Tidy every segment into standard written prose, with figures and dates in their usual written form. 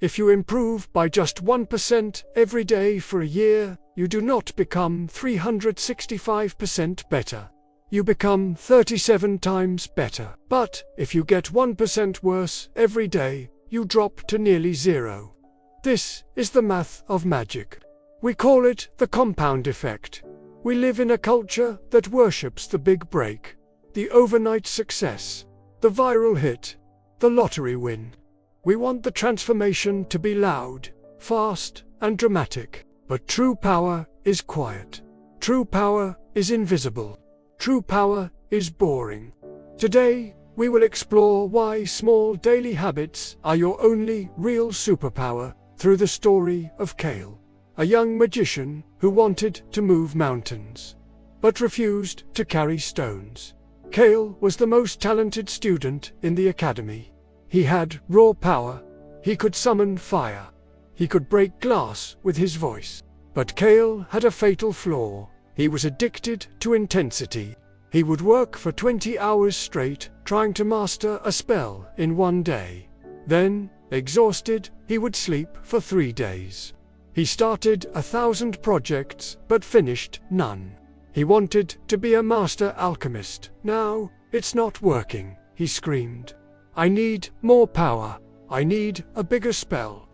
If you improve by just 1% every day for a year, you do not become 365% better. You become 37 times better. But if you get 1% worse every day, you drop to nearly zero. This is the math of magic. We call it the compound effect. We live in a culture that worships the big break, the overnight success, the viral hit, the lottery win. We want the transformation to be loud, fast, and dramatic. But true power is quiet. True power is invisible. True power is boring. Today, we will explore why small daily habits are your only real superpower through the story of Kael, a young magician who wanted to move mountains, but refused to carry stones. Kael was the most talented student in the academy. He had raw power. He could summon fire. He could break glass with his voice. But Kael had a fatal flaw. He was addicted to intensity. He would work for 20 hours straight, trying to master a spell in one day. Then, exhausted, he would sleep for 3 days. He started 1,000 projects, but finished none. He wanted to be a master alchemist. Now, it's not working, he screamed. I need more power. I need a bigger spell.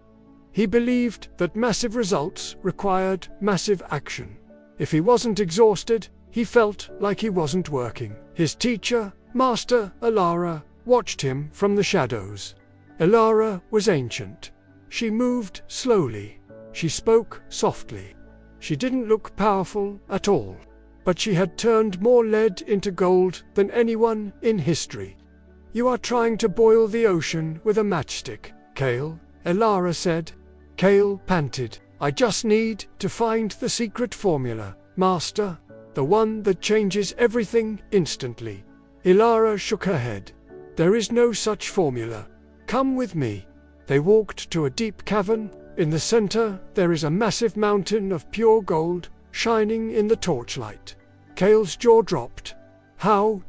He believed that massive results required massive action. If he wasn't exhausted, he felt like he wasn't working. His teacher, Master Elara, watched him from the shadows. Elara was ancient. She moved slowly. She spoke softly. She didn't look powerful at all. But she had turned more lead into gold than anyone in history. You are trying to boil the ocean with a matchstick, Kael, Elara said. Kael panted. I just need to find the secret formula, Master. The one that changes everything instantly. Elara shook her head. There is no such formula. Come with me. They walked to a deep cavern. In the center, there is a massive mountain of pure gold, shining in the torchlight. Kael's jaw dropped. How?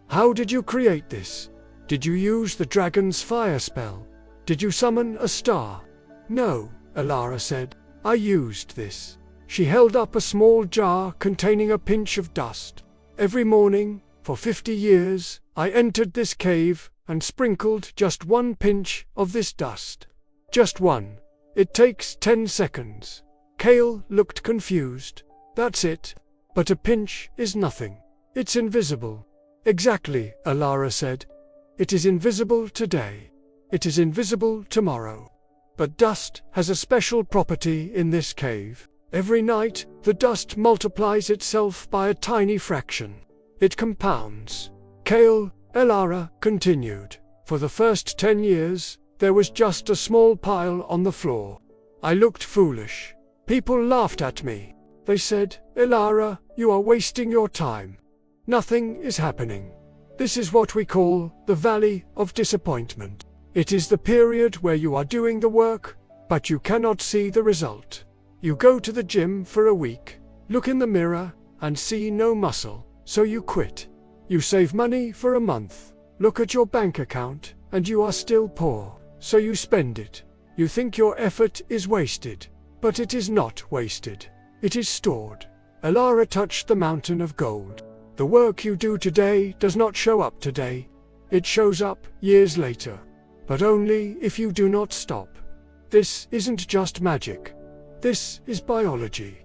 How did you create this? Did you use the dragon's fire spell? Did you summon a star? No, Elara said. I used this. She held up a small jar containing a pinch of dust. Every morning, for 50 years, I entered this cave and sprinkled just one pinch of this dust. Just one. It takes 10 seconds. Kael looked confused. That's it. But a pinch is nothing. It's invisible. Exactly, Elara said. It is invisible today. It is invisible tomorrow. But dust has a special property in this cave. Every night, the dust multiplies itself by a tiny fraction. It compounds. Kael, Elara continued. For the first 10 years, there was just a small pile on the floor. I looked foolish. People laughed at me. They said, Elara, you are wasting your time. Nothing is happening. This is what we call the Valley of Disappointment. It is the period where you are doing the work, but you cannot see the result. You go to the gym for a week, look in the mirror, and see no muscle, so you quit. You save money for a month, look at your bank account, and you are still poor, so you spend it. You think your effort is wasted, but it is not wasted. It is stored. Elara touched the mountain of gold. The work you do today does not show up today. It shows up years later. But only if you do not stop. This isn't just magic. This is biology.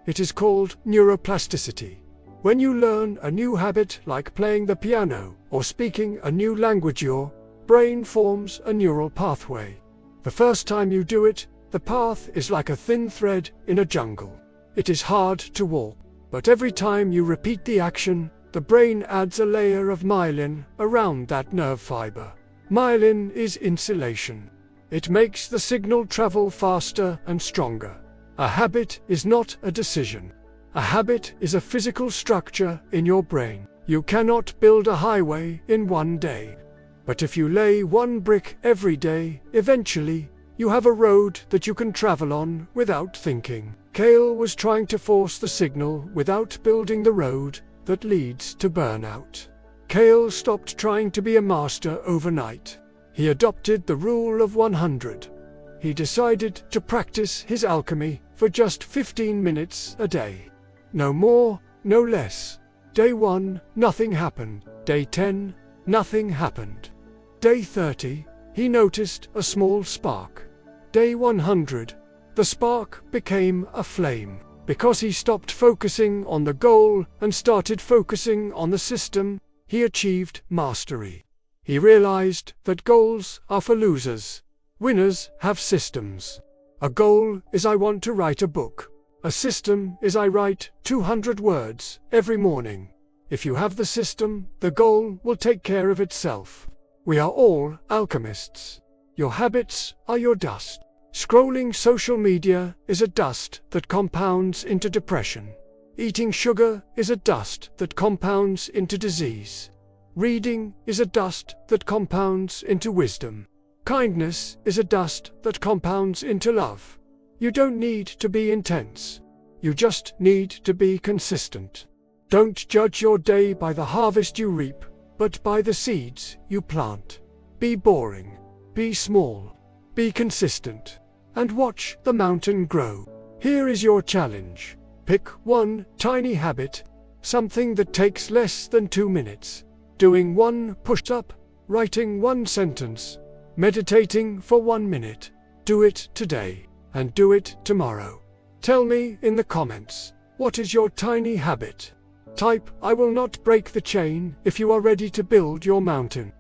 It is called neuroplasticity. When you learn a new habit like playing the piano or speaking a new language, your brain forms a neural pathway. The first time you do it, the path is like a thin thread in a jungle. It is hard to walk. But every time you repeat the action, the brain adds a layer of myelin around that nerve fiber. Myelin is insulation. It makes the signal travel faster and stronger. A habit is not a decision. A habit is a physical structure in your brain. You cannot build a highway in one day. But if you lay one brick every day, eventually, you have a road that you can travel on without thinking. Kael was trying to force the signal without building the road that leads to burnout. Kael stopped trying to be a master overnight. He adopted the rule of 100. He decided to practice his alchemy for just 15 minutes a day. No more, no less. Day 1, nothing happened. Day 10, nothing happened. Day 30, he noticed a small spark. Day 100, the spark became a flame. Because he stopped focusing on the goal and started focusing on the system, he achieved mastery. He realized that goals are for losers. Winners have systems. A goal is I want to write a book. A system is I write 200 words every morning. If you have the system, the goal will take care of itself. We are all alchemists. Your habits are your dust. Scrolling social media is a dust that compounds into depression. Eating sugar is a dust that compounds into disease. Reading is a dust that compounds into wisdom. Kindness is a dust that compounds into love. You don't need to be intense. You just need to be consistent. Don't judge your day by the harvest you reap, but by the seeds you plant. Be boring. Be small. Be consistent. And watch the mountain grow. Here is your challenge. Pick one tiny habit, something that takes less than 2 minutes. Doing 1 push-up, writing 1 sentence, meditating for 1 minute. Do it today, and do it tomorrow. Tell me in the comments, what is your tiny habit? Type, I will not break the chain if you are ready to build your mountain.